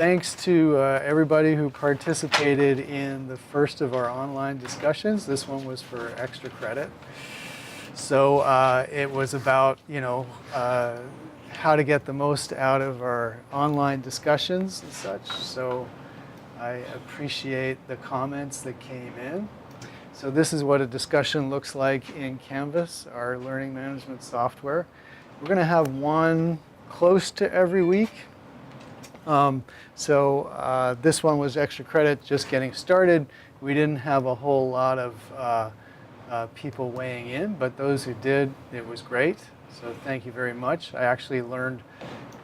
thanks to everybody who participated in the first of our online discussions. This one was for extra credit. So it was about, how to get the most out of our online discussions and such. So I appreciate the comments that came in. So this is what a discussion looks like in Canvas, our learning management software. We're going to have one close to every week. This one was extra credit, just getting started. We didn't have a whole lot of people weighing in, but those who did, it was great. So thank you very much. I actually learned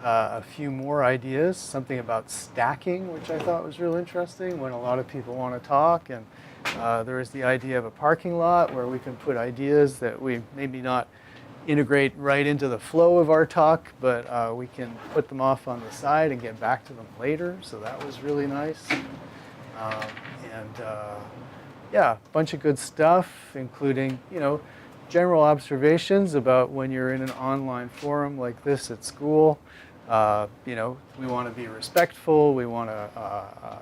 a few more ideas, something about stacking, which I thought was real interesting when a lot of people want to talk. And there is the idea of a parking lot where we can put ideas that we maybe not integrate right into the flow of our talk, but we can put them off on the side and get back to them later. So that was really nice. Yeah, a bunch of good stuff, including, general observations about when you're in an online forum like this at school. We want to be respectful. We want to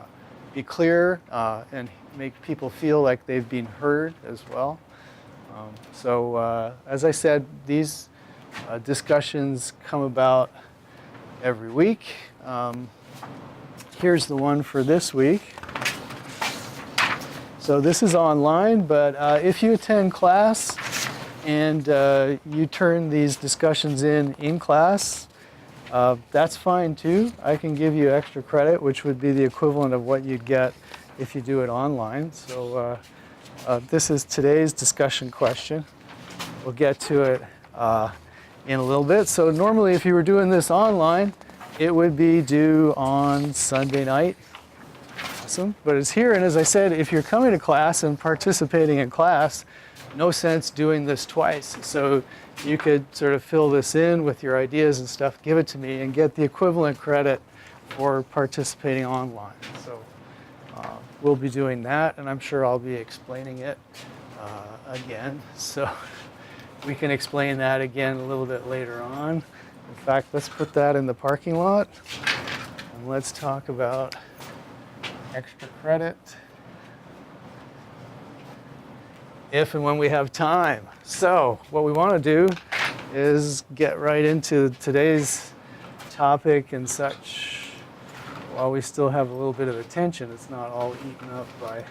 be clear and make people feel like they've been heard as well. As I said, these discussions come about every week. Here's the one for this week. So this is online, but if you attend class and you turn these discussions in class, that's fine too. I can give you extra credit, which would be the equivalent of what you'd get if you do it online. So this is today's discussion question. We'll get to it in a little bit. So normally if you were doing this online, it would be due on Sunday night. Awesome. But it's here, and as I said, if you're coming to class and participating in class, no sense doing this twice. So you could sort of fill this in with your ideas and stuff, give it to me, and get the equivalent credit for participating online. So we'll be doing that, and I'm sure I'll be explaining it again. So we can explain that again a little bit later on. In fact, let's put that in the parking lot, and let's talk about extra credit if and when we have time. So what we want to do is get right into today's topic and such while we still have a little bit of attention. It's not all eaten up by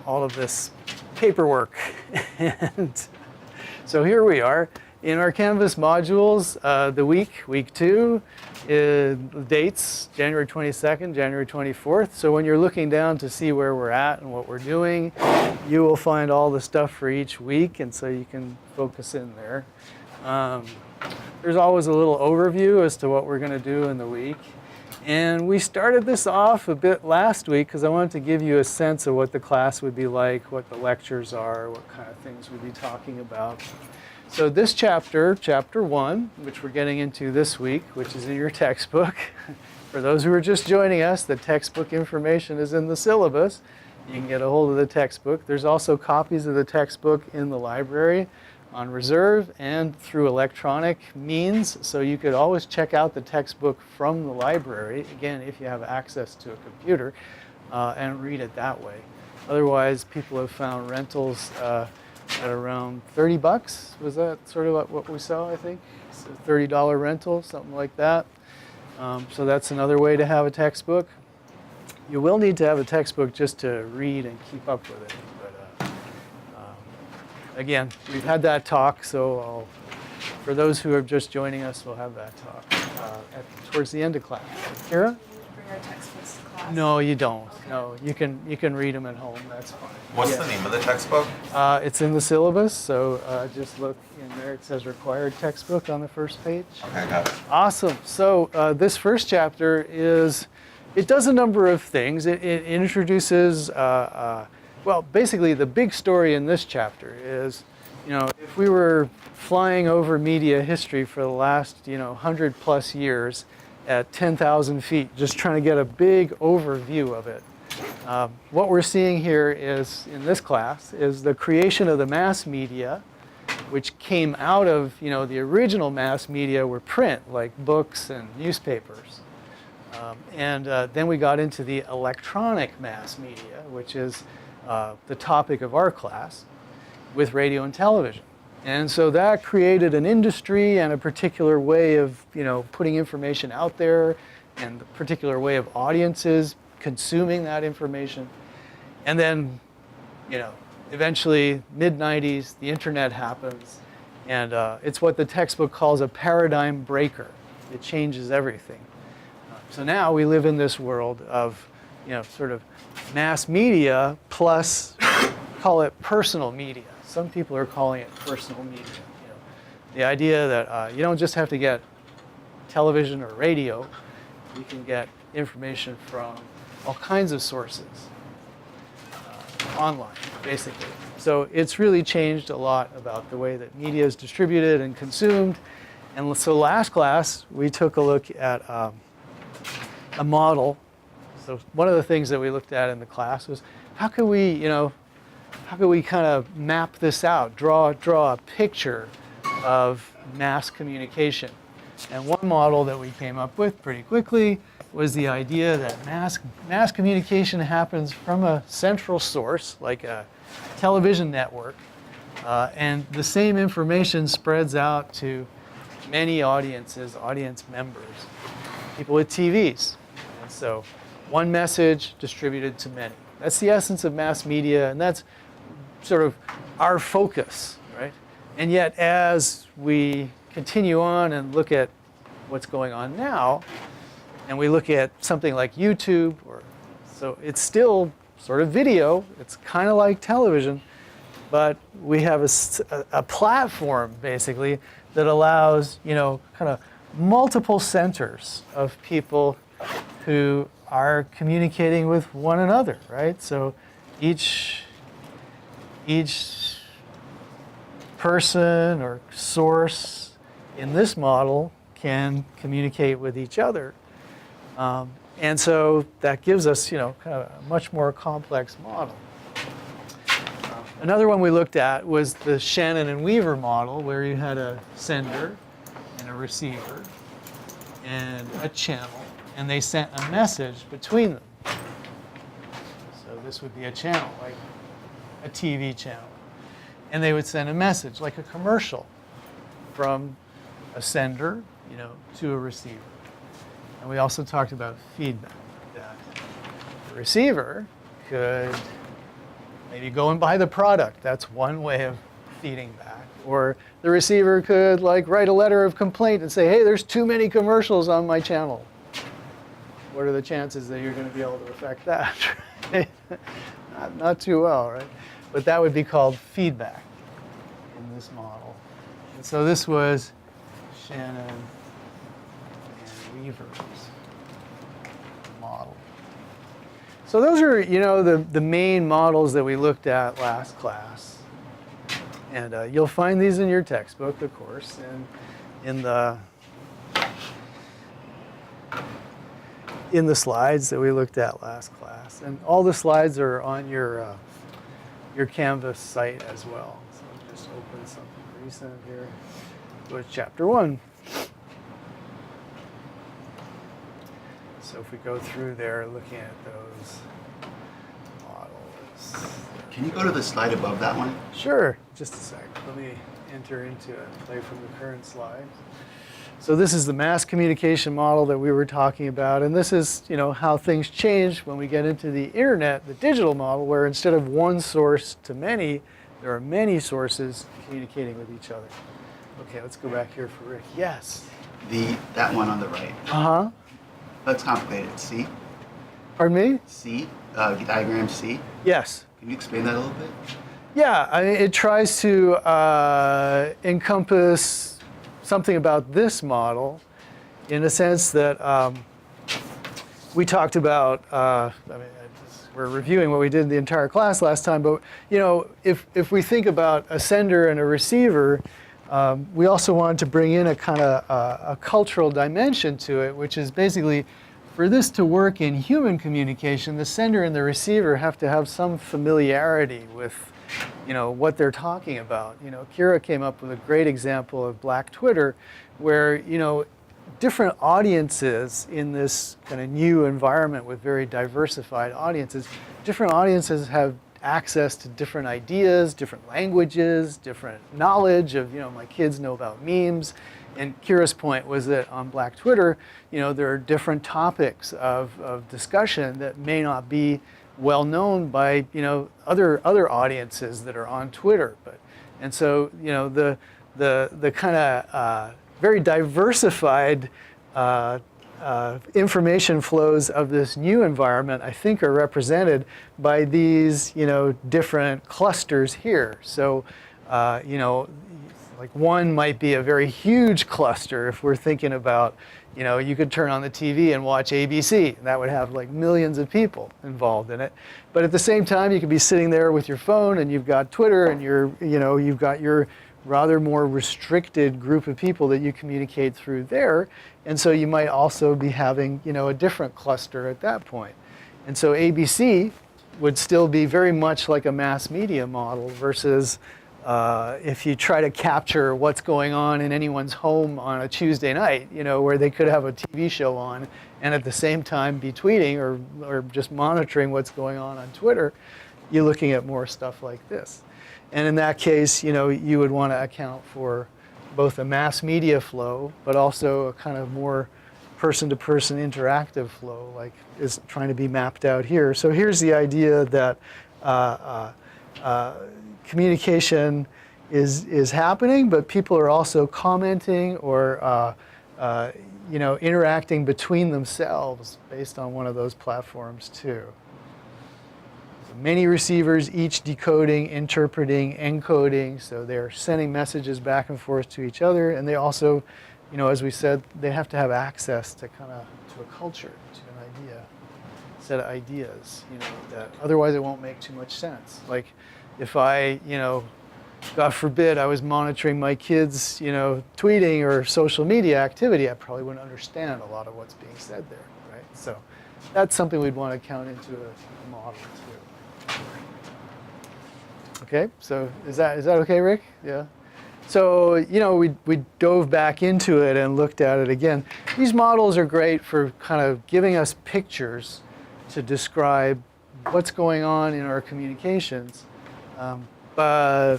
all of this paperwork. And so here we are in our Canvas modules, the week 2, dates, January 22nd, January 24th. So when you're looking down to see where we're at and what we're doing, you will find all the stuff for each week, and so you can focus in there. There's always a little overview as to what we're going to do in the week. And we started this off a bit last week because I wanted to give you a sense of what the class would be like, what the lectures are, what kind of things we'd be talking about. So this chapter, chapter 1, which we're getting into this week, which is in your textbook. For those who are just joining us, the textbook information is in the syllabus. You can get a hold of the textbook. There's also copies of the textbook in the library on reserve and through electronic means. So you could always check out the textbook from the library, again, if you have access to a computer, and read it that way. Otherwise, people have found rentals at around $30. Was that sort of what we saw, I think? It's a $30 rental, something like that. So that's another way to have a textbook. You will need to have a textbook just to read and keep up with it. But again, we've had that talk, so for those who are just joining us, we'll have that talk towards the end of class. Kira? Bring our textbooks to class? No, you don't. Okay. No, you can read them at home. That's fine. What's the name of the textbook? It's in the syllabus, so just look in there. It says required textbook on the first page. Okay, got it. Awesome. So this first chapter it does a number of things. It introduces, well, basically the big story in this chapter is, if we were flying over media history for the last, 100 plus years at 10,000 feet, just trying to get a big overview of it. What we're seeing here is, in this class, is the creation of the mass media which came out of, the original mass media were print, like books and newspapers. And then we got into the electronic mass media, which is the topic of our class, with radio and television. And so that created an industry and a particular way of, putting information out there, and a particular way of audiences consuming that information. And then, eventually, mid-90s, the internet happens, and it's what the textbook calls a paradigm breaker. It changes everything. So now we live in this world of, sort of mass media plus, call it personal media. Some people are calling it personal media. The idea that you don't just have to get television or radio. You can get information from all kinds of sources online, basically. So it's really changed a lot about the way that media is distributed and consumed. And so last class, we took a look at a model. So one of the things that we looked at in the class was how could we kind of map this out, draw a picture of mass communication. And one model that we came up with pretty quickly was the idea that mass communication happens from a central source, like a television network, and the same information spreads out to many audiences, audience members, people with TVs. And so one message distributed to many. That's the essence of mass media, and that's sort of our focus, right? And yet, as we continue on and look at what's going on now, and we look at something like YouTube, so it's still sort of video. It's kind of like television, but we have a platform, basically, that allows, kind of multiple centers of people who are communicating with one another, right? So each person or source in this model can communicate with each other. And so that gives us, kind of a much more complex model. Another one we looked at was the Shannon and Weaver model, where you had a sender and a receiver and a channel, and they sent a message between them. So this would be a channel, like a TV channel. And they would send a message, like a commercial, from a sender, to a receiver. And we also talked about feedback, that the receiver could maybe go and buy the product. That's one way of feeding back. Or the receiver could write a letter of complaint and say, hey, there's too many commercials on my channel. What are the chances that you're going to be able to affect that? Not too well, right? But that would be called feedback in this model. And so this was Shannon and Weaver's model. So those are, the main models that we looked at last class. And you'll find these in your textbook, of course, and in the slides that we looked at last class. And all the slides are on your Canvas site as well. So just open something recent here. Go to chapter 1. So if we go through there looking at those models. Can you go to the slide above that one? Sure, just a sec. Let me enter into it, play from the current slide. So this is the mass communication model that we were talking about, and this is, how things change when we get into the internet, the digital model, where instead of one source to many, there are many sources communicating with each other. Okay, let's go back here for Rick. Yes? That one on the right. Uh-huh. That's complicated. C? Pardon me? C? Diagram C? Yes. Can you explain that a little bit? Yeah, it tries to encompass something about this model in a sense that we talked about, we're reviewing what we did in the entire class last time, but if we think about a sender and a receiver, we also wanted to bring in a kind of a cultural dimension to it, which is basically for this to work in human communication, the sender and the receiver have to have some familiarity with, what they're talking about. Kira came up with a great example of Black Twitter, where, different audiences in this kind of new environment with very diversified audiences, different audiences have access to different ideas, different languages, different knowledge of, my kids know about memes. And Kira's point was that on Black Twitter, there are different topics of discussion that may not be well known by, other audiences that are on Twitter. And so, the kind of very diversified information flows of this new environment, I think, are represented by these, different clusters here. So, like one might be a very huge cluster if we're thinking about, you could turn on the TV and watch ABC. That would have like millions of people involved in it. But at the same time, you could be sitting there with your phone and you've got Twitter and you've got your rather more restricted group of people that you communicate through there. And so you might also be having, a different cluster at that point. And so ABC would still be very much like a mass media model versus if you try to capture what's going on in anyone's home on a Tuesday night, where they could have a TV show on and at the same time be tweeting or just monitoring what's going on Twitter, you're looking at more stuff like this. And in that case, you would want to account for both a mass media flow, but also a kind of more person-to-person interactive flow, like is trying to be mapped out here. So here's the idea that communication is happening, but people are also commenting or interacting between themselves based on one of those platforms too. Many receivers, each decoding, interpreting, encoding, so they're sending messages back and forth to each other, and they also, as we said, they have to have access to to a culture, to an idea, set of ideas, that otherwise it won't make too much sense. Like if I, God forbid, I was monitoring my kids, tweeting or social media activity, I probably wouldn't understand a lot of what's being said there, right? So that's something we'd want to count into a model too. Okay, so is that okay, Rick? Yeah. So, we dove back into it and looked at it again. These models are great for kind of giving us pictures to describe what's going on in our communications. But,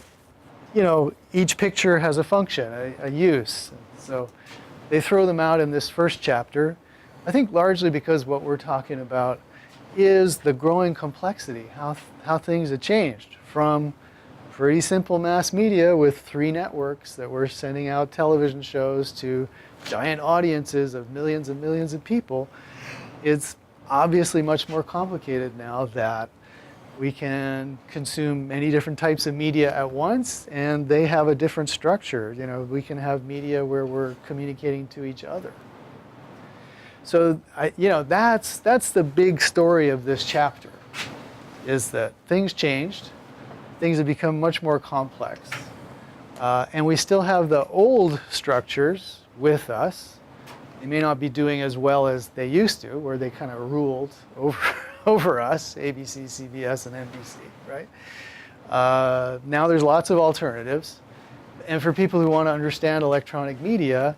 each picture has a function, a use. So they throw them out in this first chapter, I think largely because what we're talking about is the growing complexity, how things have changed from pretty simple mass media with 3 networks that were sending out television shows to giant audiences of millions and millions of people. It's obviously much more complicated now that we can consume many different types of media at once, and they have a different structure. We can have media where we're communicating to each other. So, that's the big story of this chapter, is that things changed, things have become much more complex, and we still have the old structures with us. They may not be doing as well as they used to, where they kind of ruled over us, ABC, CBS, and NBC, right? Now there's lots of alternatives, and for people who want to understand electronic media,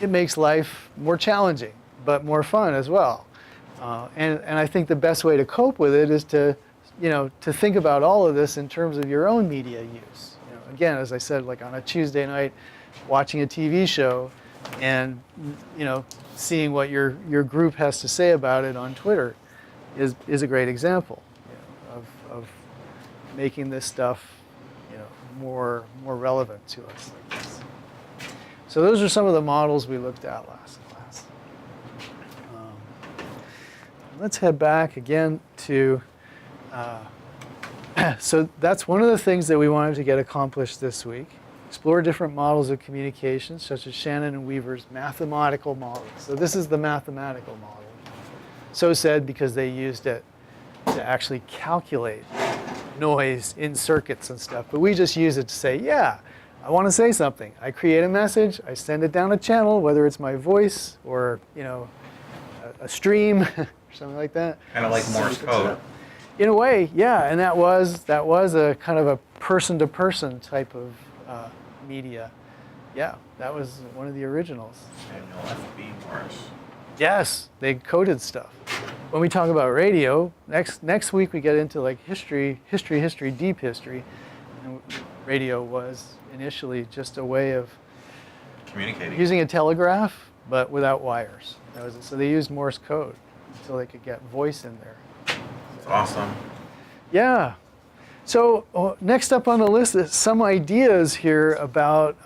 it makes life more challenging, but more fun as well. And I think the best way to cope with it is to think about all of this in terms of your own media use. Again, as I said, like on a Tuesday night, watching a TV show and, seeing what your group has to say about it on Twitter is a great example of making this stuff, more relevant to us like this. So those are some of the models we looked at last class. Let's head back again to, so that's one of the things that we wanted to get accomplished this week. Explore different models of communication, such as Shannon and Weaver's mathematical model. So this is the mathematical model. So said because they used it to actually calculate noise in circuits and stuff. But we just use it to say, yeah, I want to say something. I create a message, I send it down a channel, whether it's my voice or a a stream or something like that. Kind of like So Morse you could set code. up. In a way, yeah, and that was a kind of a person-to-person type of media. Yeah, that was one of the originals. Samuel F.B. Morse. Yes, they coded stuff. When we talk about radio, next week we get into like history, deep history. And radio was initially just a way of Communicating. using a telegraph, but without wires. That was it. So they used Morse code until they could get voice in there. It's awesome. Yeah. So next up on the list is some ideas here about,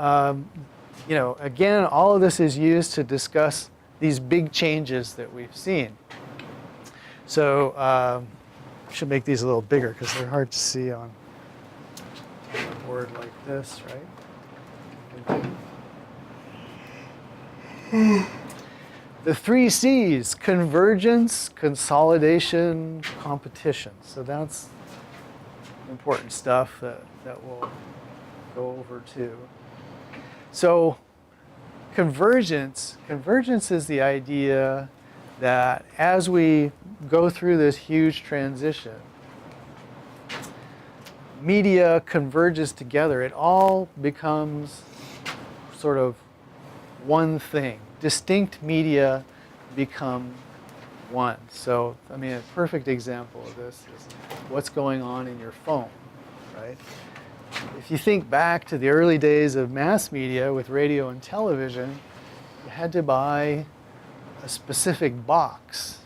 again, all of this is used to discuss these big changes that we've seen. So I should make these a little bigger because they're hard to see on a board like this, right? The 3 C's: convergence, consolidation, competition. So that's important stuff that we'll go over too. So convergence is the idea that as we go through this huge transition, media converges together. It all becomes sort of one thing. Distinct media become one. So, I mean, a perfect example of this is what's going on in your phone, right? If you think back to the early days of mass media with radio and television, you had to buy a specific box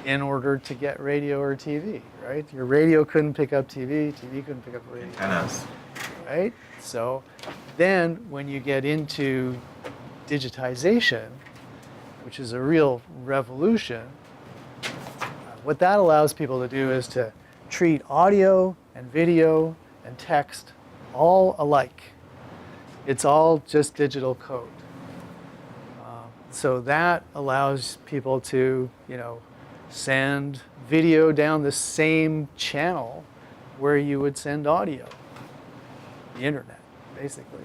in order to get radio or TV, right? Your radio couldn't pick up TV, TV couldn't pick up radio. Antennas. Right? So then when you get into digitization, which is a real revolution, what that allows people to do is to treat audio and video and text all alike. It's all just digital code. So that allows people to, send video down the same channel where you would send audio, the internet, basically.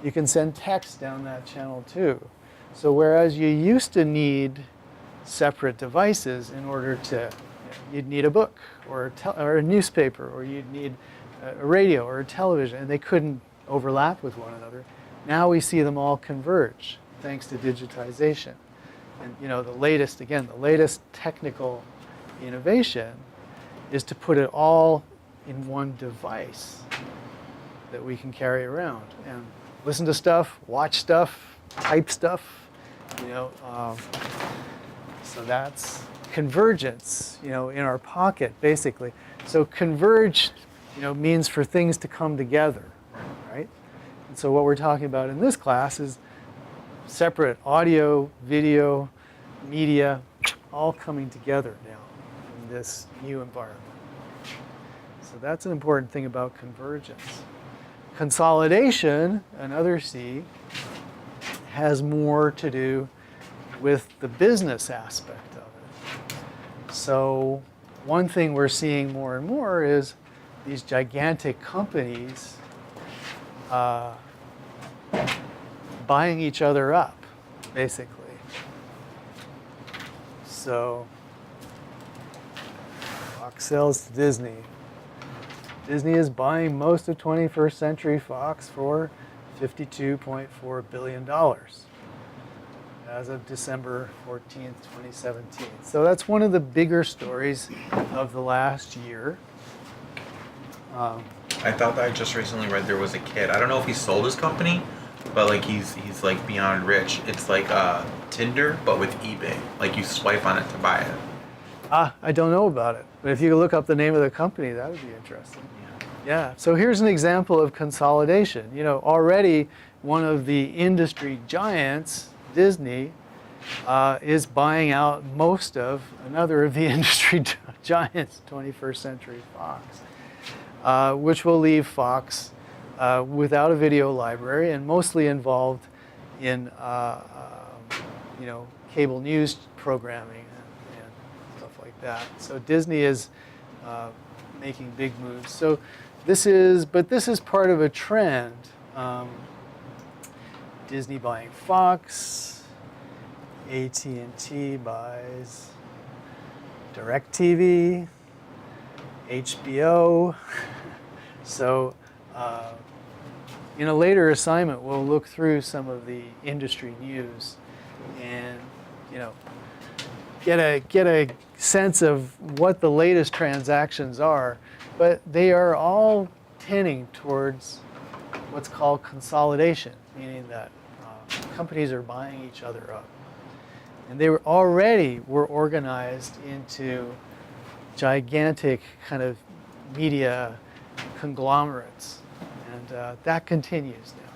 You can send text down that channel too. So whereas you used to need separate devices in order to, you'd need a book or a newspaper, or you'd need a radio or a television, and they couldn't overlap with one another. Now we see them all converge thanks to digitization. And the latest technical innovation is to put it all in one device that we can carry around and listen to stuff, watch stuff, type stuff, so that's convergence, in our pocket, basically. So converge, means for things to come together, right? And so what we're talking about in this class is separate audio, video, media, all coming together now in this new environment. So that's an important thing about convergence. Consolidation, another C, has more to do with the business aspect of it. So one thing we're seeing more and more is these gigantic companies buying each other up, basically. So Fox sells to Disney. Disney is buying most of 21st Century Fox for $52.4 billion as of December 14th, 2017. So that's one of the bigger stories of the last year. I thought that I just recently read there was a kid. I don't know if he sold his company, but like he's like beyond rich. It's like Tinder, but with eBay. Like you swipe on it to buy it. I don't know about it, but if you look up the name of the company, that would be interesting. Yeah. So here's an example of consolidation. Already one of the industry giants, Disney, is buying out most of another of the industry giants, 21st Century Fox, which will leave Fox without a video library and mostly involved in cable news programming and stuff like that. So Disney is making big moves. So this is part of a trend. Disney buying Fox, AT&T buys DirecTV, HBO. So in a later assignment, we'll look through some of the industry news and, get a sense of what the latest transactions are. But they are all tending towards what's called consolidation, meaning that companies are buying each other up. And they were organized into gigantic kind of media conglomerates. And that continues now.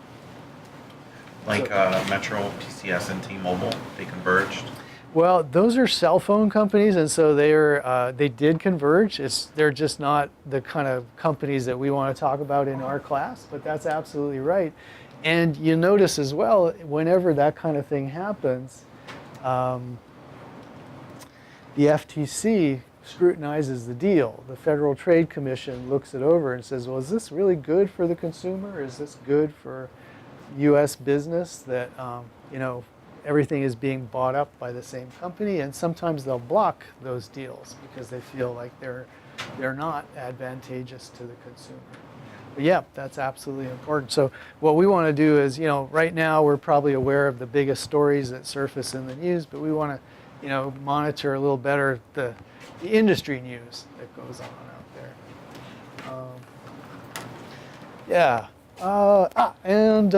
Like Metro, TCS, and T-Mobile, they converged. Well, those are cell phone companies, and so they did converge. They're just not the kind of companies that we want to talk about in our class, but that's absolutely right. And you notice as well, whenever that kind of thing happens, the FTC scrutinizes the deal. The Federal Trade Commission looks it over and says, well, is this really good for the consumer? Is this good for U.S. business that, everything is being bought up by the same company? And sometimes they'll block those deals because they feel like they're not advantageous to the consumer. But yeah, that's absolutely important. So what we want to do is, right now we're probably aware of the biggest stories that surface in the news, but we want to, monitor a little better the industry news that goes on out there. And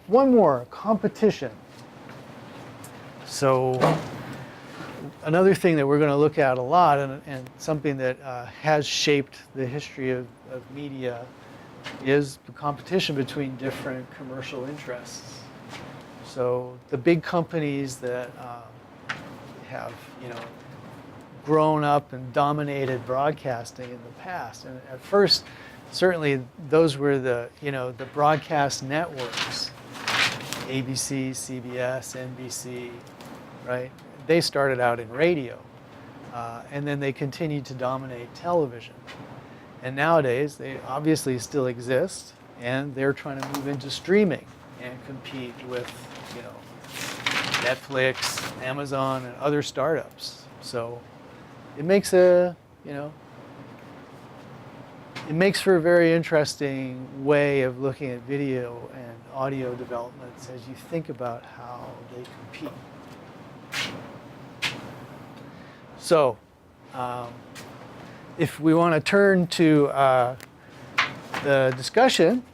one more, competition. So another thing that we're going to look at a lot, and something that has shaped the history of media, is the competition between different commercial interests. So the big companies that have, grown up and dominated broadcasting in the past, and at first, certainly those were the broadcast networks, ABC, CBS, NBC, right? They started out in radio, and then they continued to dominate television. And nowadays, they obviously still exist, and they're trying to move into streaming and compete with, Netflix, Amazon, and other startups. So it makes it makes for a very interesting way of looking at video and audio developments as you think about how they compete. So, if we want to turn to the discussion,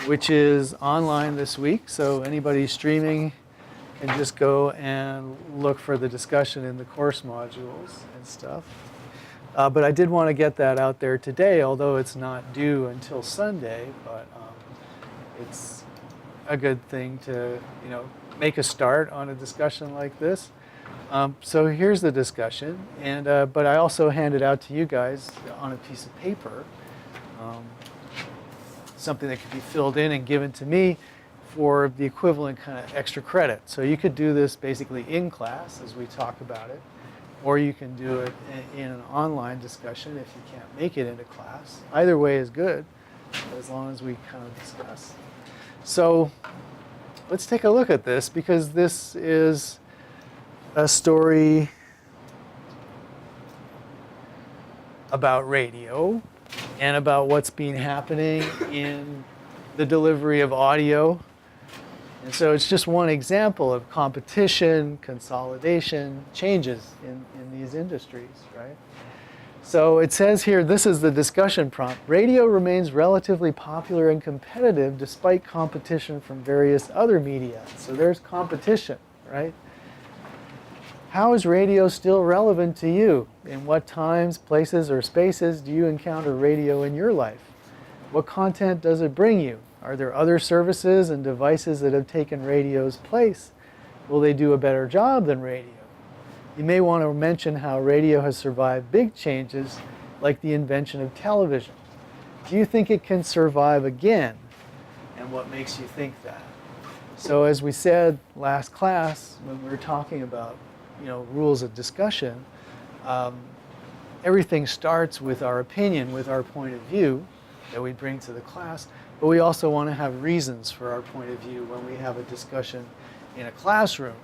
which is online this week, so anybody streaming can just go and look for the discussion in the course modules and stuff. But I did want to get that out there today, although it's not due until Sunday, but it's a good thing to, make a start on a discussion like this. So here's the discussion, and but I also handed out to you guys on a piece of paper something that could be filled in and given to me for the equivalent kind of extra credit. So you could do this basically in class as we talk about it, or you can do it in an online discussion if you can't make it into class. Either way is good, as long as we kind of discuss. So let's take a look at this, because this is a story about radio and about what's been happening in the delivery of audio. And so it's just one example of competition, consolidation, changes in these industries, right? So it says here, this is the discussion prompt. Radio remains relatively popular and competitive despite competition from various other media. So there's competition, right? How is radio still relevant to you? In what times, places, or spaces do you encounter radio in your life? What content does it bring you? Are there other services and devices that have taken radio's place? Will they do a better job than radio? You may want to mention how radio has survived big changes, like the invention of television. Do you think it can survive again? And what makes you think that? So as we said last class, when we were talking about rules of discussion, everything starts with our opinion, with our point of view that we bring to the class, but we also want to have reasons for our point of view when we have a discussion in a classroom.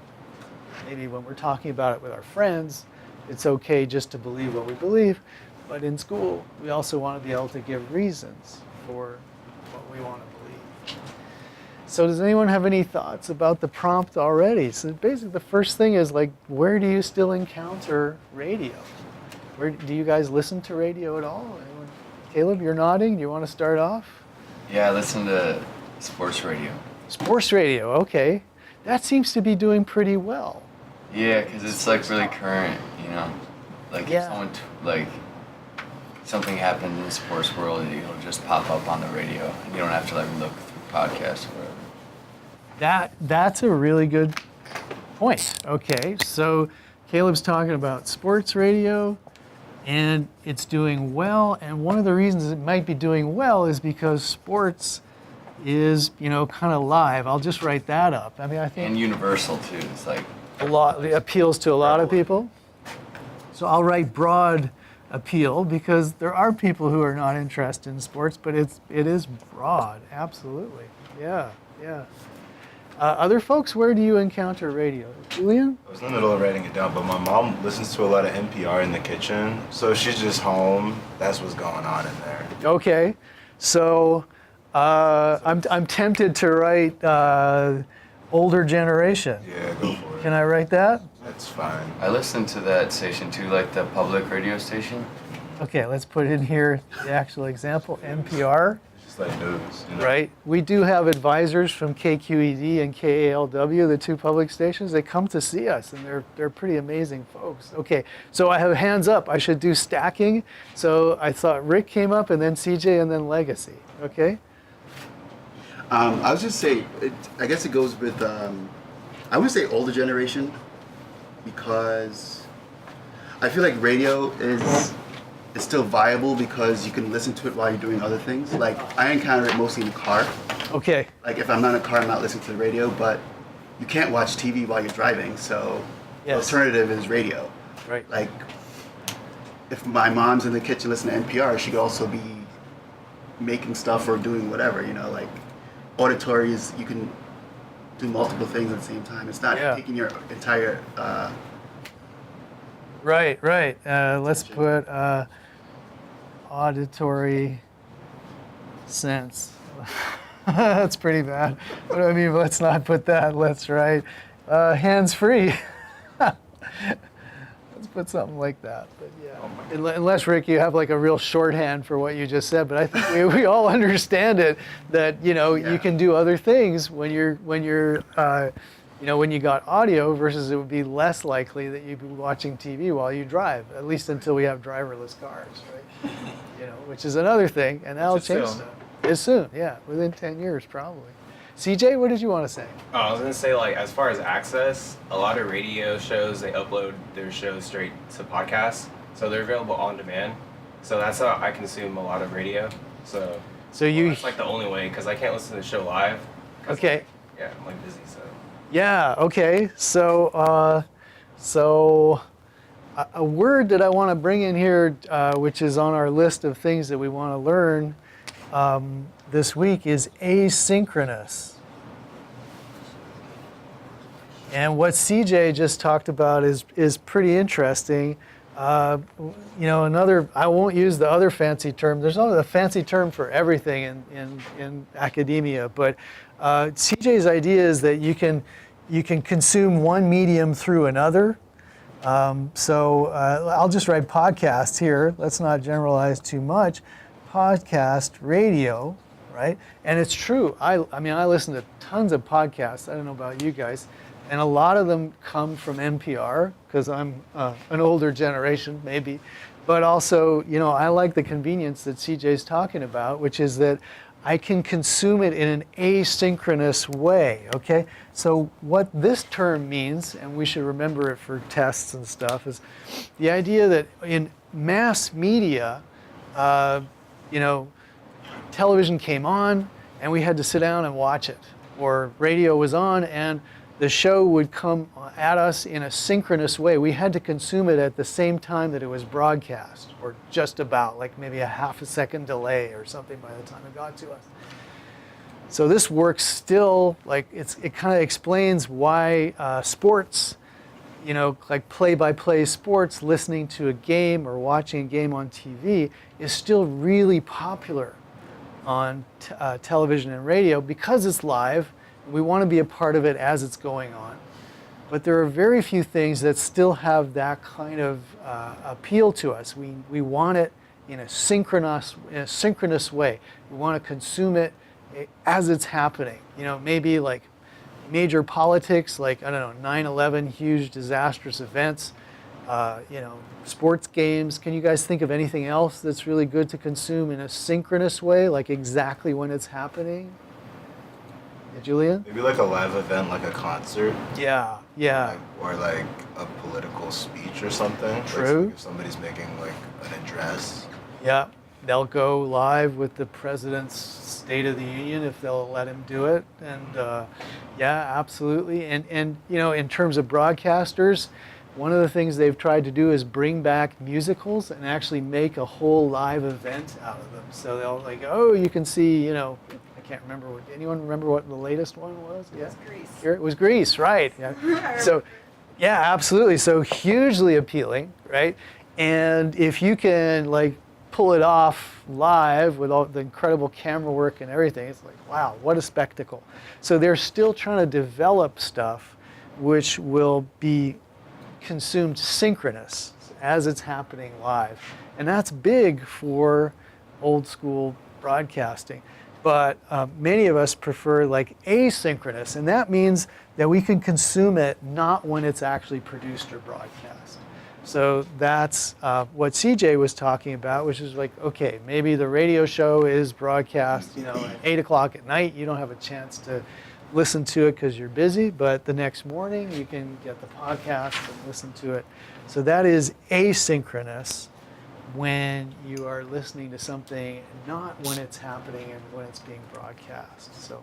Maybe when we're talking about it with our friends, it's okay just to believe what we believe, but in school, we also want to be able to give reasons for what we want to believe. So does anyone have any thoughts about the prompt already? So basically the first thing is like, where do you still encounter radio? Where do you guys listen to radio at all? Anyone? Caleb, you're nodding. Do you want to start off? Yeah, I listen to sports radio. Sports radio, okay. That seems to be doing pretty well. Yeah, because it's like really current, you know? Like Yeah. if someone, like, something happened in the sports world, it'll just pop up on the radio. And you don't have to like look through podcasts or whatever. That's a really good point. Okay, so Caleb's talking about sports radio, and it's doing well. And one of the reasons it might be doing well is because sports is, kind of live. I'll just write that up. I mean, I think And universal too. It's like it appeals to a lot of people. So I'll write broad appeal because there are people who are not interested in sports, but it is broad. Absolutely. Yeah. Other folks, where do you encounter radio? Julian? I was in the middle of writing it down, but my mom listens to a lot of NPR in the kitchen, so she's just home. That's what's going on in there. Okay. So I'm tempted to write older generation. Yeah, go for it. Can I write that? That's fine. I listen to that station too, like the public radio station. Okay, let's put in here the actual example, NPR. It's just like news. You know? Right. We do have advisors from KQED and KALW, the two public stations. They come to see us, and they're pretty amazing folks. Okay, so I have hands up. I should do stacking. So I thought Rick came up, and then CJ, and then Legacy. Okay. I was just say, I guess it goes with, I would say older generation, because I feel like radio is still viable because you can listen to it while you're doing other things. Like I encounter it mostly in the car. Okay. Like if I'm not in a car, I'm not listening to the radio, but you can't watch TV while you're driving, so the Yes. alternative is radio. Right. Like if my mom's in the kitchen listening to NPR, she could also be making stuff or doing whatever, like auditory is, you can do multiple things at the same time. It's not Yeah. taking your entire Right. Let's put auditory sense. That's pretty bad. What do I mean? Let's not put that. Let's write hands free. Let's put something like that. But yeah, unless Rick, you have like a real shorthand for what you just said. But I think we all understand it that you can do other things when you're when you got audio versus it would be less likely that you'd be watching TV while you drive, at least until we have driverless cars, right? Which is another thing, and that'll Which is change soon. stuff. It's soon, yeah, within 10 years probably. CJ, what did you want to say? Oh, I was gonna say, like, as far as access, a lot of radio shows, they upload their shows straight to podcasts, so they're available on demand. So that's how I consume a lot of radio. So it's like the only way, because I can't listen to the show live. 'Cause, Okay. Yeah, I'm like busy, so. Yeah, okay. So a word that I want to bring in here, which is on our list of things that we want to learn this week, is asynchronous. And what CJ just talked about is pretty interesting. I won't use the other fancy term. There's not a fancy term for everything in academia, but CJ's idea is that you can consume one medium through another. So I'll just write podcast here. Let's not generalize too much. Podcast radio, right? And it's true. I listen to tons of podcasts. I don't know about you guys. And a lot of them come from NPR because I'm an older generation, maybe. But also, I like the convenience that CJ's talking about, which is that I can consume it in an asynchronous way, okay? So what this term means, and we should remember it for tests and stuff, is the idea that in mass media, television came on and we had to sit down and watch it. Or radio was on and the show would come at us in a synchronous way. We had to consume it at the same time that it was broadcast, or just about, like maybe a half a second delay or something by the time it got to us. So this works still, like it kind of explains why sports like play-by-play sports, listening to a game or watching a game on TV is still really popular on television and radio because it's live. We want to be a part of it as it's going on. But there are very few things that still have that kind of appeal to us. We want it in a synchronous way. We want to consume it as it's happening. Maybe like major politics, like, I don't know, 9/11, huge disastrous events, sports games. Can you guys think of anything else that's really good to consume in a synchronous way, like exactly when it's happening? Yeah, Julian? Maybe like a live event, like a concert. Yeah. Or like a political speech or something. True. Like if somebody's making like an address. Yeah, they'll go live with the president's State of the Union if they'll let him do it. And yeah, absolutely. And in terms of broadcasters, one of the things they've tried to do is bring back musicals and actually make a whole live event out of them. So they'll like, you can see, I can't remember anyone remember what the latest one was? Yeah. It was Grease. It was Grease, right. Yeah. So, yeah, absolutely. So hugely appealing, right? And if you can like pull it off live with all the incredible camera work and everything, it's like, wow, what a spectacle. So they're still trying to develop stuff which will be consumed synchronous as it's happening live. And that's big for old school broadcasting. But many of us prefer like asynchronous, and that means that we can consume it not when it's actually produced or broadcast. So that's what CJ was talking about, which is like, okay, maybe the radio show is broadcast, at 8 o'clock at night. You don't have a chance to listen to it because you're busy, but the next morning you can get the podcast and listen to it. So that is asynchronous when you are listening to something, not when it's happening and when it's being broadcast. So,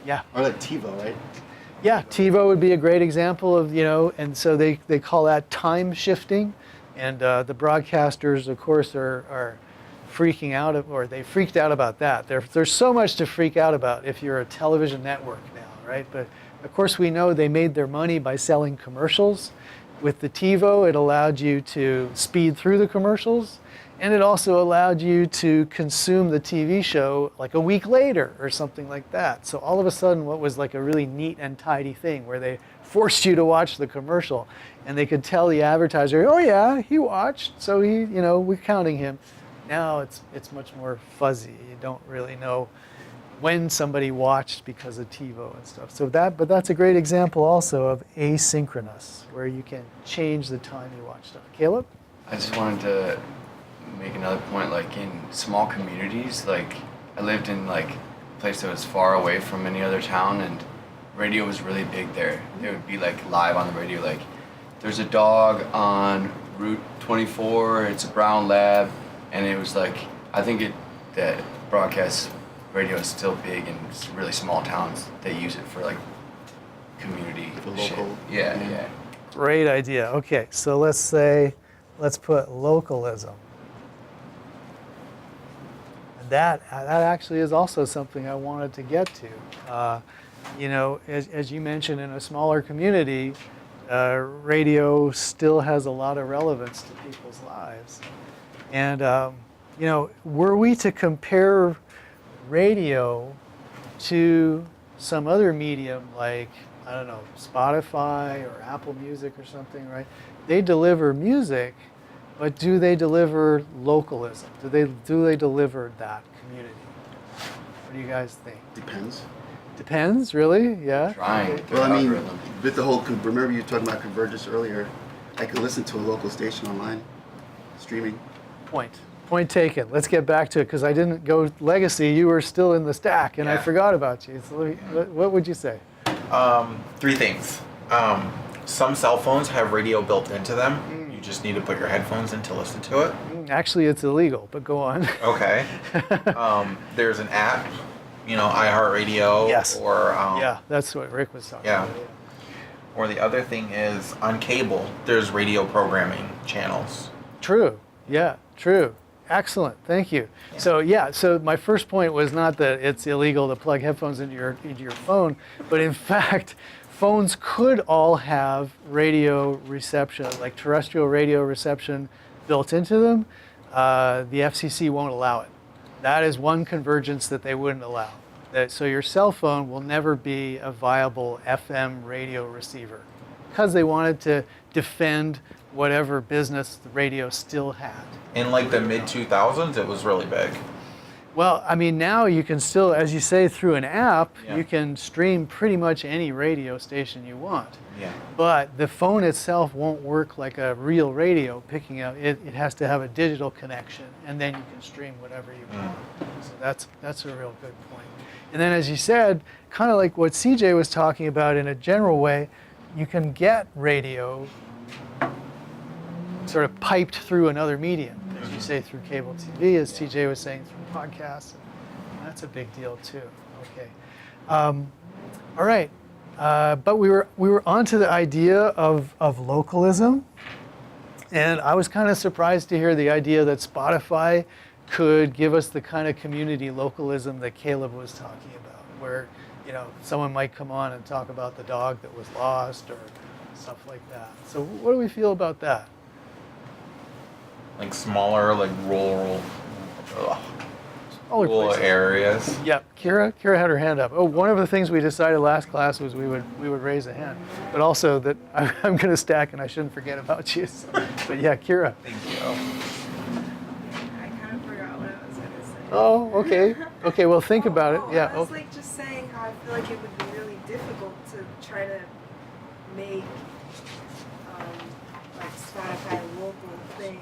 yeah. Or like TiVo, right? Yeah, TiVo would be a great example of, and so they call that time shifting. And the broadcasters, of course, are freaking out, or they freaked out about that. There's so much to freak out about if you're a television network now, right? But of course, we know they made their money by selling commercials. With the TiVo, it allowed you to speed through the commercials, and it also allowed you to consume the TV show like a week later or something like that. So all of a sudden, what was like a really neat and tidy thing where they forced you to watch the commercial, and they could tell the advertiser, oh yeah, he watched, so we're counting him. Now it's much more fuzzy. You don't really know when somebody watched because of TiVo and stuff. So but that's a great example also of asynchronous, where you can change the time you watch stuff. Caleb? I just wanted to make another point, like in small communities, like I lived in like a place that was far away from any other town, and radio was really big there. It would be like live on the radio, like there's a dog on Route 24, it's a brown lab, and it was like, I think that broadcast radio is still big in really small towns. They use it for like community For shit. local. Yeah. Great idea. Okay, so let's put localism. And that actually is also something I wanted to get to. As you mentioned, in a smaller community, radio still has a lot of relevance to people's lives. And, were we to compare radio to some other medium like, I don't know, Spotify or Apple Music or something, right? They deliver music, but do they deliver localism? Do they deliver that community? What do you guys think? Depends. Depends, really? Yeah. Trying. Well, I mean, with the whole, remember you were talking about convergence earlier. I could listen to a local station online, streaming. Point taken. Let's get back to it because I didn't go legacy. You were still in the stack, and I Yeah. forgot about you. So what would you say? 3 things. Some cell phones have radio built into them. You just need to put your headphones in to listen to it. Actually, it's illegal, but go on. Okay. There's an app, iHeartRadio. Yes. Or Yeah, that's what Rick was talking Yeah. about. Or the other thing is on cable. There's radio programming channels. True. Yeah, true. Excellent. Thank you. Yeah. So my first point was not that it's illegal to plug headphones into your phone, but in fact, phones could all have radio reception, like terrestrial radio reception built into them. The FCC won't allow it. That is one convergence that they wouldn't allow. So your cell phone will never be a viable FM radio receiver because they wanted to defend whatever business the radio still had. In like the mid 2000s, it was really big. Well, I mean, now you can still, as you say, through an app, Yeah. you can stream pretty much any radio station you want. Yeah. But the phone itself won't work like a real radio picking up. It has to have a digital connection, and then you can stream whatever you want. So that's a real good point. And then, as you said, kind of like what CJ was talking about in a general way, you can get radio sort of piped through another medium, as you say, through cable TV, as TJ was saying, through podcasts. And that's a big deal too. Okay. All right. But we were onto the idea of localism, and I was kind of surprised to hear the idea that Spotify could give us the kind of community localism that Caleb was talking about, where someone might come on and talk about the dog that was lost or stuff like that. So what do we feel about that? Like smaller, like rural Places. areas. Yeah, Kira had her hand up. Oh, one of the things we decided last class was we would raise a hand, but also that I'm going to stack and I shouldn't forget about you. So, but yeah, Kira. Thank you. I kind of forgot what I was going to say. Oh, okay. Okay, well, think about it. Yeah. I was like just saying how I feel like it would be really difficult to try to make like Spotify a local thing,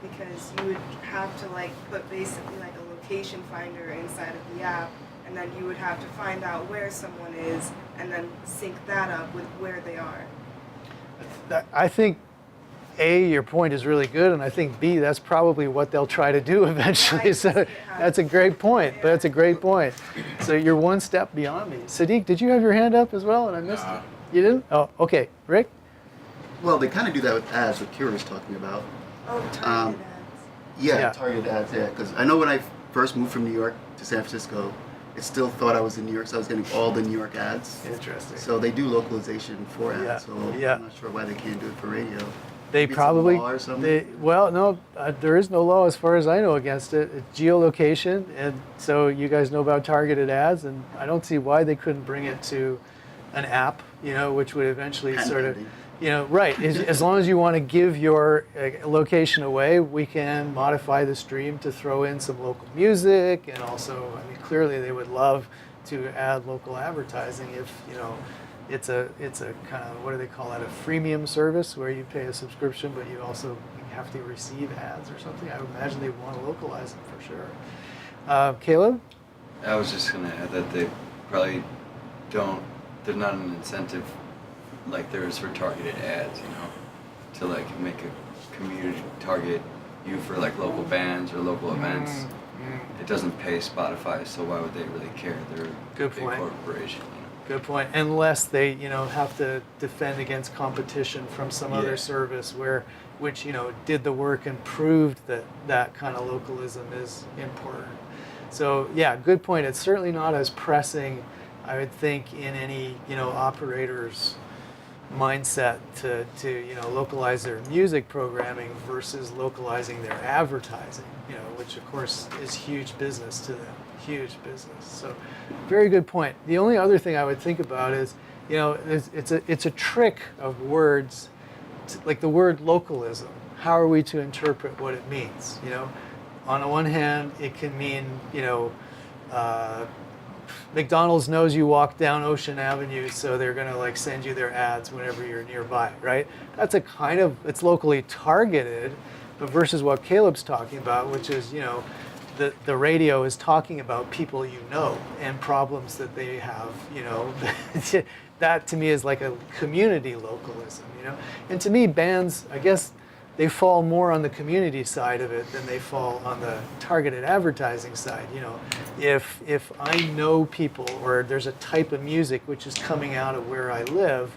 because you would have to like put basically like a location finder inside of the app, and then you would have to find out where someone is and then sync that up with where they are. I think A, your point is really good, and I think B, that's probably what they'll try to do eventually. So that's a great point. Yeah. That's a great point. So you're one step beyond me. Sadiq, did you have your hand up as well, and I missed it? You didn't? Oh, okay. Rick? Well, they kind of do that with ads, what Kira was talking about. Oh, targeted ads. Yeah, targeted ads, yeah. Because I know when I first moved from New York to San Francisco, it still thought I was in New York, so I was getting all the New York ads. Interesting. So they do localization for ads, Yeah, so yeah. I'm not sure why they can't do it for radio. They Maybe it's a probably, law or something? well, no, there is no law as far as I know against it. It's geolocation, and so you guys know about targeted ads, and I don't see why they couldn't bring it to an app, which would eventually sort of, right. As long as you want to give your location away, we can modify the stream to throw in some local music, and also, I mean, clearly they would love to add local advertising if, it's a kind of, what do they call that, a freemium service where you pay a subscription, but you also have to receive ads or something. I would imagine they want to localize them for sure. Caleb? I was just gonna add that they probably don't. There's not an incentive like there is for targeted ads, to like make a community target you for like local bands or local events. It doesn't pay Spotify, so why would they really care? They're a Good big point. corporation. Good point. Unless they, have to defend against competition from some other service which did the work and proved that kind of localism is important. So yeah, good point. It's certainly not as pressing, I would think, in any operator's mindset to localize their music programming versus localizing their advertising, which of course is huge business to them. Huge business. So very good point. The only other thing I would think about is, it's a trick of words, like the word localism. How are we to interpret what it means? On the one hand, it can mean, McDonald's knows you walk down Ocean Avenue, so they're going to like send you their ads whenever you're nearby, right? That's a kind of, it's locally targeted, but versus what Caleb's talking about, which is, the radio is talking about people and problems that they have, that to me is like a community localism, And to me, bands, I guess, they fall more on the community side of it than they fall on the targeted advertising side. If I know people, or there's a type of music which is coming out of where I live,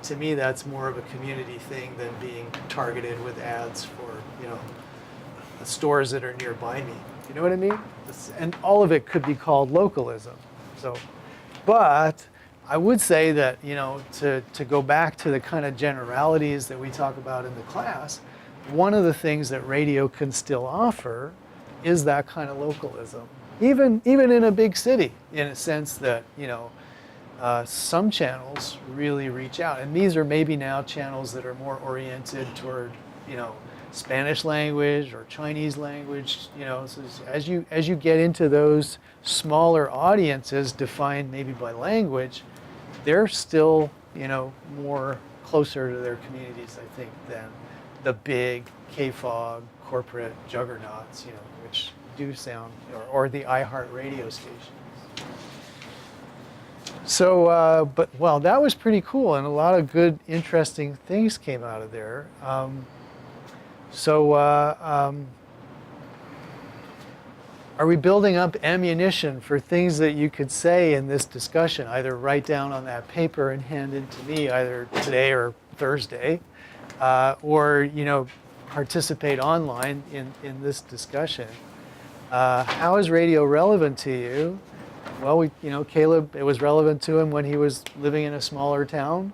to me that's more of a community thing than being targeted with ads for the stores that are nearby me. You know what I mean? And all of it could be called localism. So, but I would say that, to go back to the kind of generalities that we talk about in the class, one of the things that radio can still offer is that kind of localism. Even in a big city, in a sense that, some channels really reach out. And these are maybe now channels that are more oriented toward, Spanish language or Chinese language, so as you get into those smaller audiences defined maybe by language, they're still, more closer to their communities, I think, than the big KFOG corporate juggernauts, which do sound, or the iHeart radio stations. So, well, that was pretty cool, and a lot of good, interesting things came out of there. Are we building up ammunition for things that you could say in this discussion? Either write down on that paper and hand it to me either today or Thursday, or participate online in this discussion. How is radio relevant to you? Well, Caleb, it was relevant to him when he was living in a smaller town.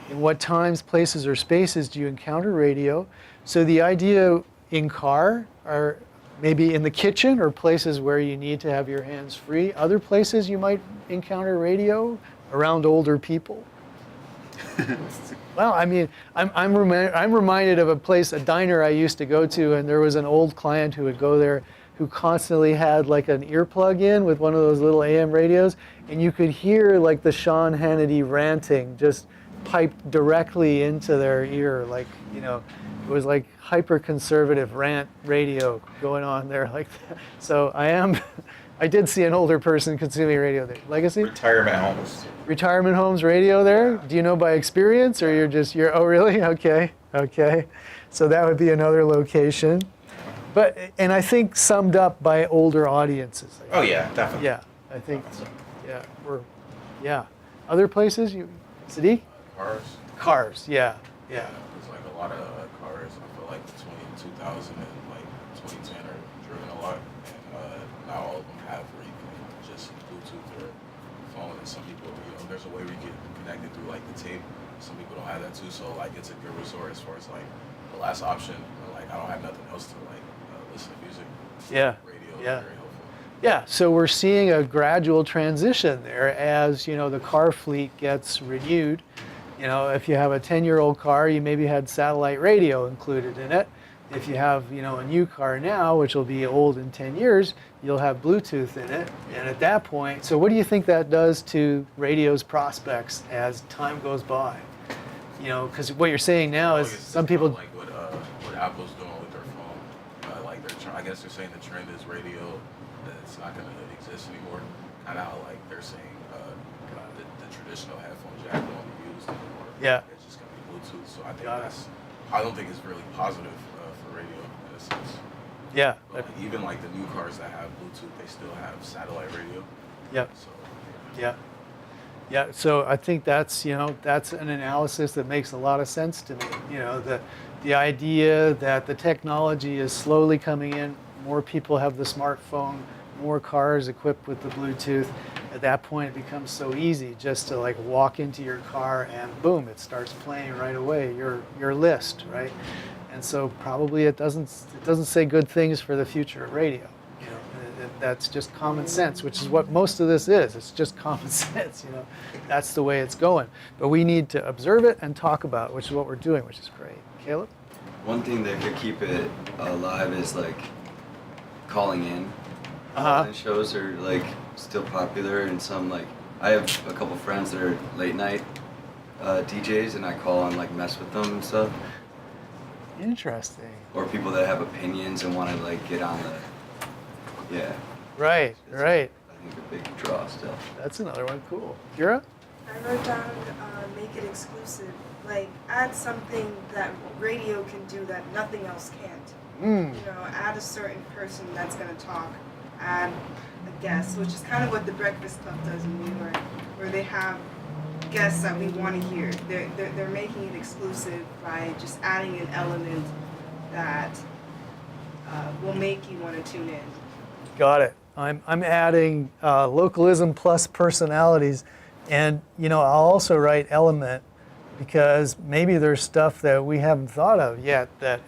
In what times, places, or spaces do you encounter radio? So the idea in car, or maybe in the kitchen, or places where you need to have your hands free. Other places you might encounter radio, around older people. Well, I mean, I'm reminded of a diner I used to go to, and there was an old client who would go there who constantly had like an earplug in with one of those little AM radios, and you could hear like the Sean Hannity ranting just piped directly into their ear, like, it was like hyper-conservative rant radio going on there like that. So I did see an older person consuming radio there. Legacy? Retirement homes. Retirement homes radio there? Do you know by experience, or you're, oh really? Okay. So that would be another location. And I think summed up by older audiences. Oh yeah, definitely. Yeah, I think, yeah. Other places, Sadiq? Cars, yeah. There's like a lot of cars. I feel like between 2000 and like 2010 are driven a lot, and not all of them have where you can just Bluetooth or phone. And some people, there's a way we get connected through like the tape. Some people don't have that too, so like it's a good resort as far as like the last option. Like I don't have nothing else to like listen to music. Yeah. Radio is very helpful. Yeah, so we're seeing a gradual transition there as, the car fleet gets renewed. If you have a 10-year-old car, you maybe had satellite radio included in it. If you have, a new car now, which will be old in 10 years, you'll have Bluetooth in it. And at that point, so what do you think that does to radio's prospects as time goes by? Because what you're saying now is some people... Like what Apple's doing with their phone. Like I guess they're saying the trend is radio, that it's not going to exist anymore. Kind of how like they're saying the traditional headphone jack won't be used anymore. Yeah. It's just going to be Bluetooth. So I think I don't think it's really positive for radio in a sense. Yeah. But like, even like the new cars that have Bluetooth, they still have satellite radio. Yep. So. Yeah. So I think that's that's an analysis that makes a lot of sense to me. The idea that the technology is slowly coming in, more people have the smartphone, more cars equipped with the Bluetooth. At that point, it becomes so easy just to like walk into your car and boom, it starts playing right away, your list, right? And so probably it doesn't say good things for the future of radio. That's just common sense, which is what most of this is. It's just common sense, That's the way it's going. But we need to observe it and talk about it, which is what we're doing, which is great. Caleb? One thing that could keep it alive is like calling in. Uh-huh. Shows are like still popular, and some like I have a couple friends that are late night DJs, and I call and like mess with them and stuff. Interesting. Or people that have opinions and want to like get on the Right. I think a big draw still. That's another one. Cool. Kira? I wrote down make it exclusive. Like add something that radio can do that nothing else can't. Add a certain person that's gonna talk. Add a guest, which is kind of what the Breakfast Club does in New York, where they have guests that we want to hear. They're making it exclusive by just adding an element that will make you want to tune in. Got it. I'm adding localism plus personalities, and I'll also write element, because maybe there's stuff that we haven't thought of yet that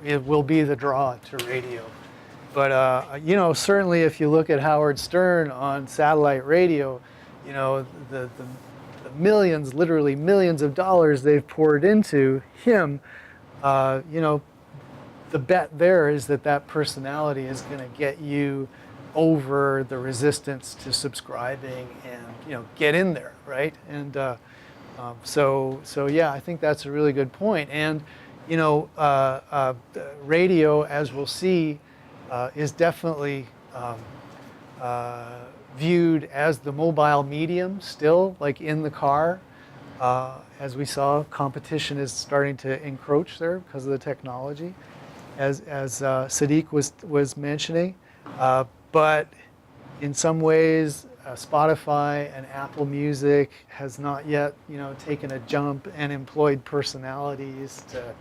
it will be the draw to radio. But certainly if you look at Howard Stern on satellite radio, the millions, literally millions of dollars they've poured into him, the bet there is that personality is going to get you over the resistance to subscribing and get in there, right? And so yeah, I think that's a really good point. And radio, as we'll see, is definitely viewed as the mobile medium still, like in the car. As we saw, competition is starting to encroach there because of the technology, as Sadiq was mentioning. But in some ways, Spotify and Apple Music has not yet, taken a jump and employed personalities to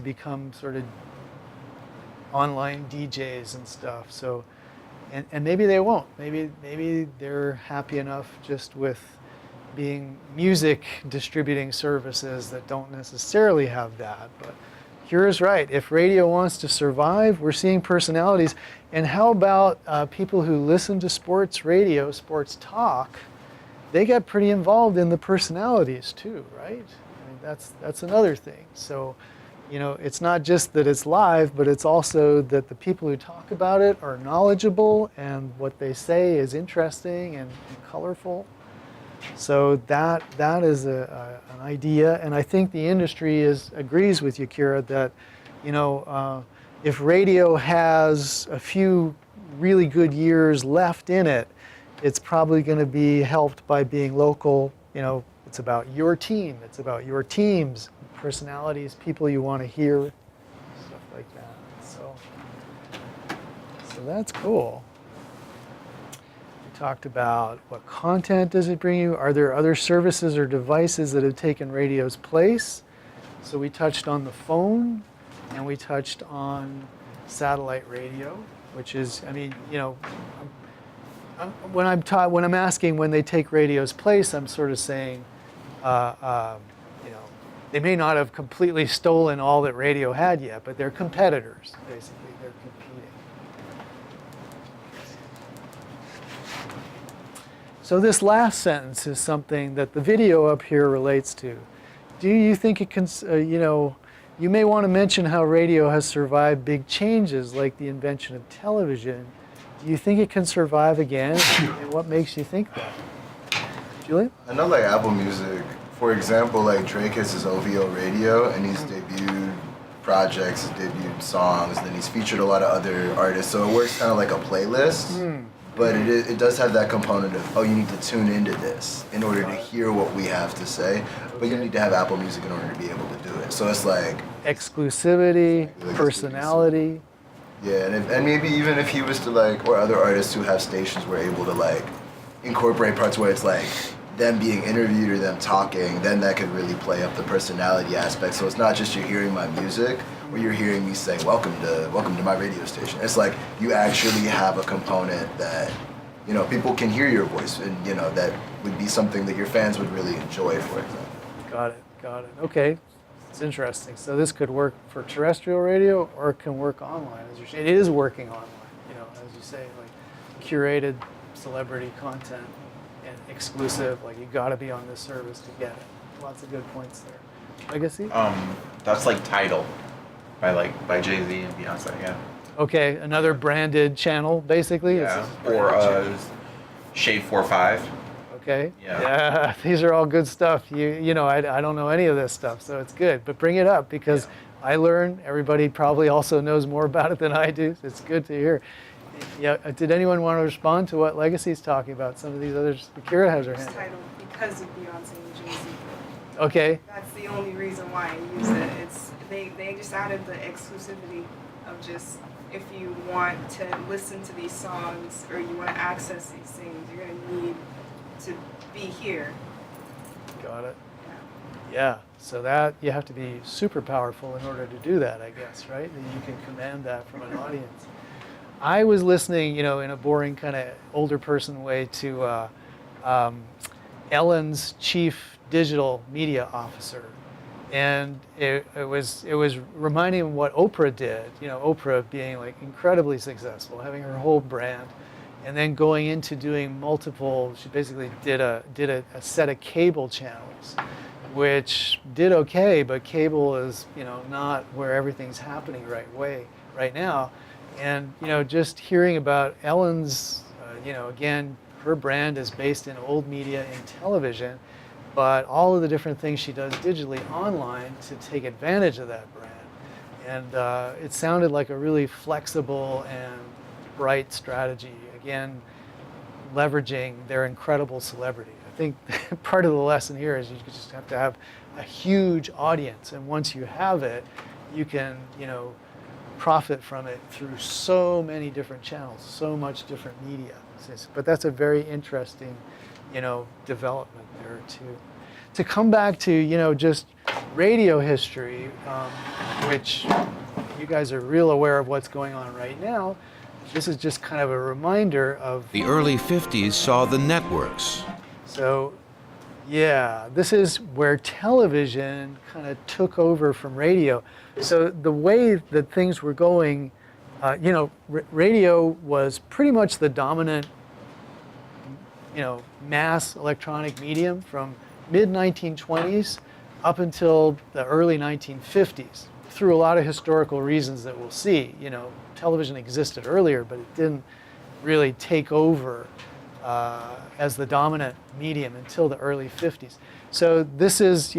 become sort of online DJs and stuff. So, and maybe they won't. Maybe they're happy enough just with being music distributing services that don't necessarily have that. But Kira's right. If radio wants to survive, we're seeing personalities. And how about people who listen to sports radio, sports talk? They get pretty involved in the personalities too, right? I mean, that's another thing. So, it's not just that it's live, but it's also that the people who talk about it are knowledgeable and what they say is interesting and colorful. So that is an idea, and I think the industry agrees with you, Kira, that if radio has a few really good years left in it, it's probably going to be helped by being local. It's about your team, it's about your teams, personalities, people you want to hear, stuff like that. So that's cool. Talked about what content does it bring you? Are there other services or devices that have taken radio's place? So we touched on the phone, and we touched on satellite radio, which is, when I'm asking when they take radio's place, I'm sort of saying, they may not have completely stolen all that radio had yet, but they're competitors, basically. They're competing. So this last sentence is something that the video up here relates to. Do you think it can, you may want to mention how radio has survived big changes like the invention of television. Do you think it can survive again? And what makes you think that? Julian? I know like Apple Music, for example, like Drake has his OVO radio and he's debuted projects, debuted songs, then he's featured a lot of other artists. So it works kind of like a playlist. But it does have that component of, you need to tune into this in order to hear what we have to say. But you need to have Apple Music in order to be able to do it. So it's like exclusivity, personality. Yeah, and maybe even if he was to or other artists who have stations were able to incorporate parts where it's them being interviewed or them talking, then that could really play up the personality aspect. So it's not just you're hearing my music, or you're hearing me say, welcome to my radio station. It's like you actually have a component that, people can hear your voice, and, that would be something that your fans would really enjoy, for example. Got it. Okay, it's interesting. So this could work for terrestrial radio, or it can work online, as you're saying. It is working online, as you say, curated celebrity content and exclusive, you got to be on this service to get it. Lots of good points there. Legacy? That's Tidal by Jay-Z and Beyonce, yeah. Okay, another branded channel, basically? Yeah, or Shade 4-5. Okay. Yeah. These are all good stuff. I don't know any of this stuff, so it's good. But bring it up, because I learn. Everybody probably also knows more about it than I do. It's good to hear. Yeah. Did anyone want to respond to what Legacy's talking about? Some of these others. Kira has her hand. Title because of Beyonce and Jay-Z. Okay. That's the only reason why I use it. They just added the exclusivity of just, if you want to listen to these songs or you want to access these things, you're going to need to be here. Got it. Yeah. So that you have to be super powerful in order to do that, I guess, right? And you can command that from an audience. I was listening, in a boring kind of older person way to Ellen's chief digital media officer, and it was reminding him what Oprah did. Oprah being like incredibly successful, having her whole brand, and then going into doing multiple. She basically did a set of cable channels, which did okay, but cable is not where everything's happening right now. And just hearing about Ellen's, again, her brand is based in old media and television, but all of the different things she does digitally online to take advantage of that brand. And it sounded like a really flexible and bright strategy. Again, leveraging their incredible celebrity. I think part of the lesson here is you just have to have a huge audience, and once you have it, you can, profit from it through so many different channels, so much different media. But that's a very interesting, development there too. To come back to, just radio history, which you guys are real aware of what's going on right now. This is just kind of a reminder of The early 50s saw the networks. So, yeah, this is where television kind of took over from radio. So the way that things were going, radio was pretty much the dominant, mass electronic medium from mid-1920s up until the early 1950s, through a lot of historical reasons that we'll see. Television existed earlier, but it didn't really take over as the dominant medium until the early 50s. So this is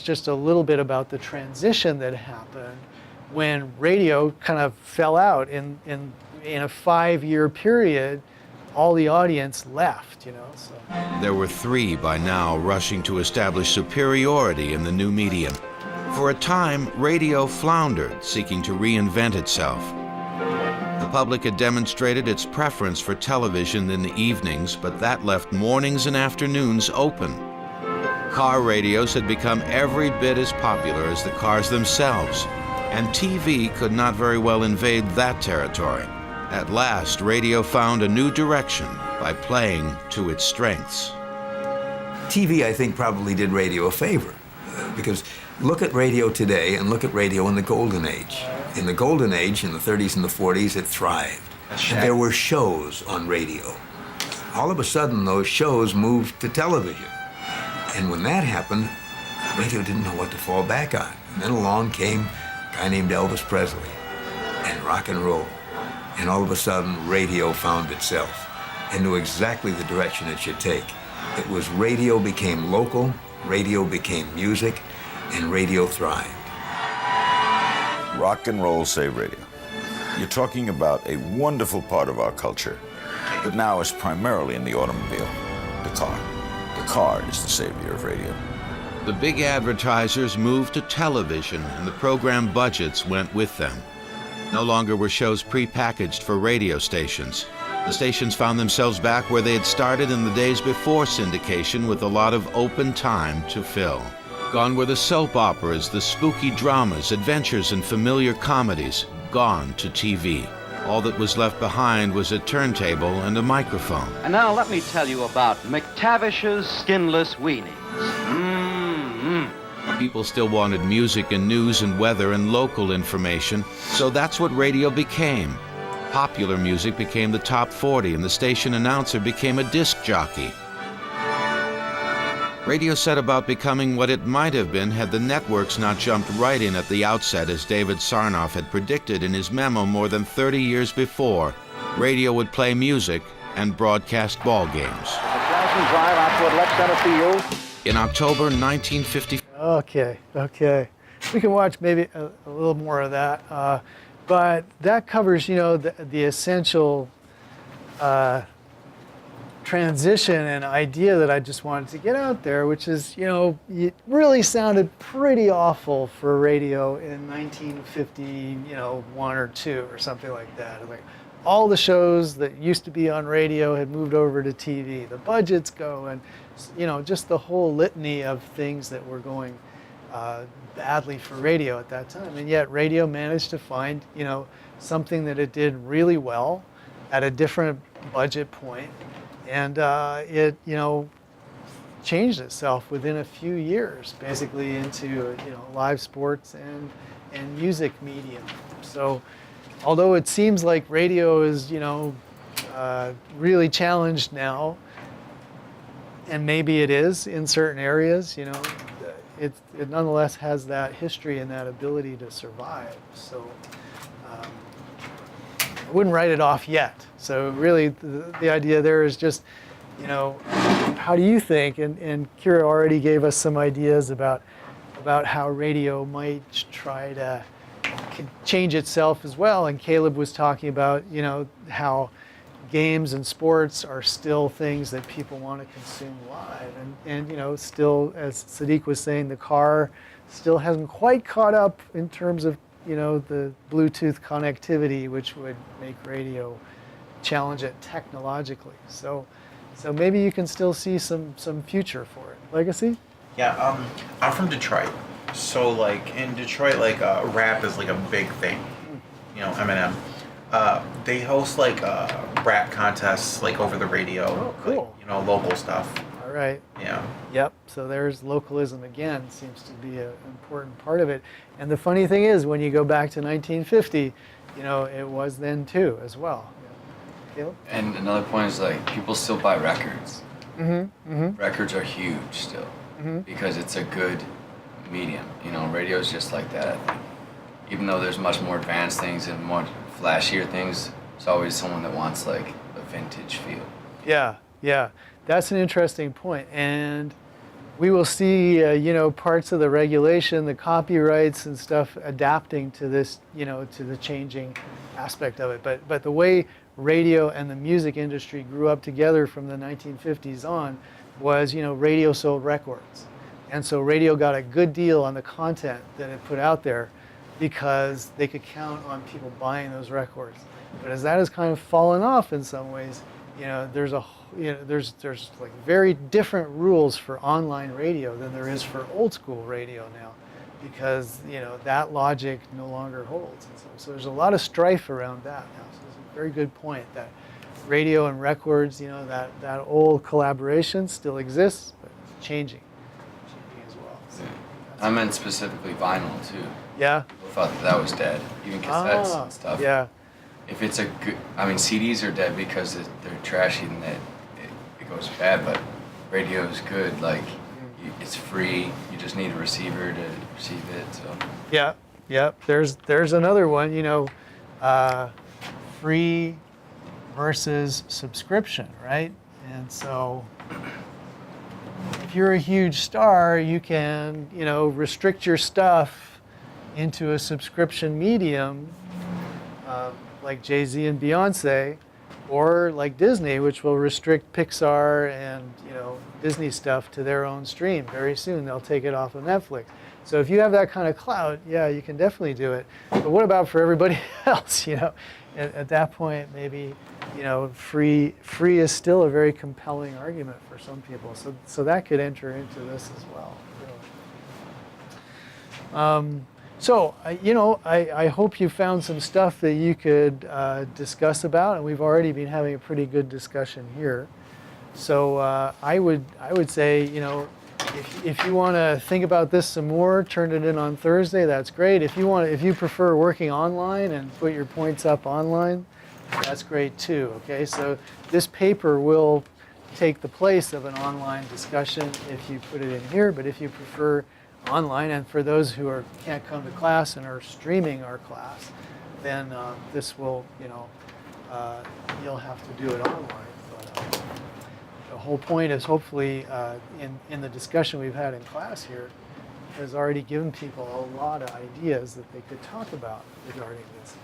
just a little bit about the transition that happened when radio kind of fell out in a 5-year period. All the audience left, So. There were 3 by now rushing to establish superiority in the new medium. For a time, radio floundered, seeking to reinvent itself. The public had demonstrated its preference for television in the evenings, but that left mornings and afternoons open. Car radios had become every bit as popular as the cars themselves, and TV could not very well invade that territory. At last, radio found a new direction by playing to its strengths. TV, I think, probably did radio a favor, because look at radio today and look at radio in the golden age. In the golden age, in the 30s and the 40s, it thrived. And there were shows on radio. All of a sudden, those shows moved to television. And when that happened, radio didn't know what to fall back on. And then along came a guy named Elvis Presley and rock and roll. And all of a sudden, radio found itself and knew exactly the direction it should take. It was radio became local, radio became music, and radio thrived. Rock and roll saved radio. You're talking about a wonderful part of our culture, but now it's primarily in the automobile, the car. The car is the savior of radio. The big advertisers moved to television, and the program budgets went with them. No longer were shows pre-packaged for radio stations. The stations found themselves back where they had started in the days before syndication, with a lot of open time to fill. Gone were the soap operas, the spooky dramas, adventures, and familiar comedies. Gone to TV. All that was left behind was a turntable and a microphone. And now let me tell you about McTavish's Skinless Weenies. People still wanted music and news and weather and local information, so that's what radio became. Popular music became the top 40, and the station announcer became a disc jockey. Radio set about becoming what it might have been had the networks not jumped right in at the outset, as David Sarnoff had predicted in his memo more than 30 years before. Radio would play music and broadcast ball games. Drive out toward left center field. In October 1950. Okay. We can watch maybe a little more of that. But that covers, the essential transition and idea that I just wanted to get out there, which is, it really sounded pretty awful for radio in 1951 or 2 or something like that. Like all the shows that used to be on radio had moved over to TV. The budgets go, and just the whole litany of things that were going badly for radio at that time. And yet radio managed to find, something that it did really well at a different budget point. And it, changed itself within a few years, basically into, live sports and music medium. So although it seems like radio is, really challenged now, and maybe it is in certain areas, it nonetheless has that history and that ability to survive. So I wouldn't write it off yet. So really the idea there is just, how do you think, and Kira already gave us some ideas about how radio might try to change itself as well. And Caleb was talking about, how games and sports are still things that people want to consume live. And still, as Sadiq was saying, the car still hasn't quite caught up in terms of, the Bluetooth connectivity, which would make radio challenge it technologically. So maybe you can still see some future for it. Legacy? Yeah, I'm from Detroit. So like in Detroit, like rap is like a big thing. Eminem. They host like rap contests like over the radio. Oh, cool. Like, local stuff. All right. Yeah. Yep. So there's localism again, seems to be an important part of it. And the funny thing is, when you go back to 1950, it was then too as well. Caleb? And another point is like people still buy records. Records are huge still because it's a good medium. Radio is just like that. I think. Even though there's much more advanced things and more flashier things, there's always someone that wants like a vintage feel. Yeah, that's an interesting point. And we will see, parts of the regulation, the copyrights and stuff adapting to this, to the changing aspect of it. But the way radio and the music industry grew up together from the 1950s on was, radio sold records. And so radio got a good deal on the content that it put out there because they could count on people buying those records. But as that has kind of fallen off in some ways, there's like very different rules for online radio than there is for old school radio now, because that logic no longer holds. And so there's a lot of strife around that now. So it's a very good point that radio and records, that old collaboration still exists, but it's changing as well. So I meant specifically vinyl too. Yeah. People thought that was dead, even cassettes and stuff. Yeah. If it's a good, CDs are dead because they're trashy and it goes bad, but radio is good. Like, it's free. You just need a receiver to receive it. So. Yeah. There's another one. Free versus subscription, right? And so, if you're a huge star, you can, restrict your stuff into a subscription medium, like Jay-Z and Beyonce, or like Disney, which will restrict Pixar and Disney stuff to their own stream. Very soon they'll take it off of Netflix. So if you have that kind of clout, yeah, you can definitely do it. But what about for everybody else? At that point, maybe free is still a very compelling argument for some people. So that could enter into this as well. Really. So, I hope you found some stuff that you could discuss about, and we've already been having a pretty good discussion here. So I would say, if you want to think about this some more, turn it in on Thursday. That's great. If you prefer working online and put your points up online, that's great too. Okay, so this paper will take the place of an online discussion if you put it in here. But if you prefer online, and for those who can't come to class and are streaming our class, then this will, you'll have to do it online. But the whole point is hopefully in the discussion we've had in class here has already given people a lot of ideas that they could talk about regarding this.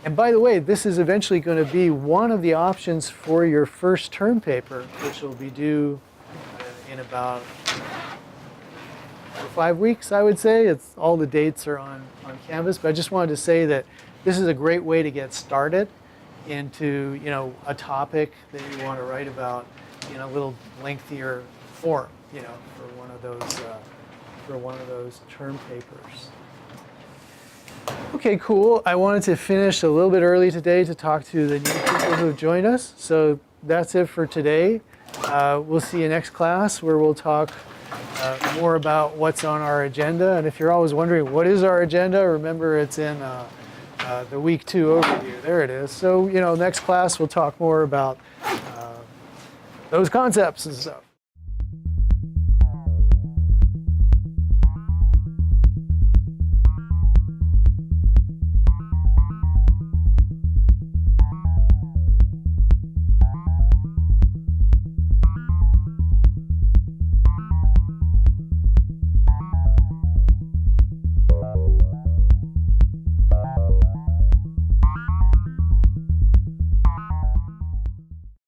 And by the way, this is eventually going to be one of the options for your first term paper, which will be due in about 5 weeks, I would say. All the dates are on Canvas, but I just wanted to say that this is a great way to get started into a topic that you want to write about in a little lengthier form, for one of those for one of those term papers. Okay, cool. I wanted to finish a little bit early today to talk to the new people who have joined us. So that's it for today. We'll see you next class where we'll talk more about what's on our agenda. And if you're always wondering what is our agenda, remember it's in the week 2 overview. There it is. So, next class we'll talk more about those concepts and stuff.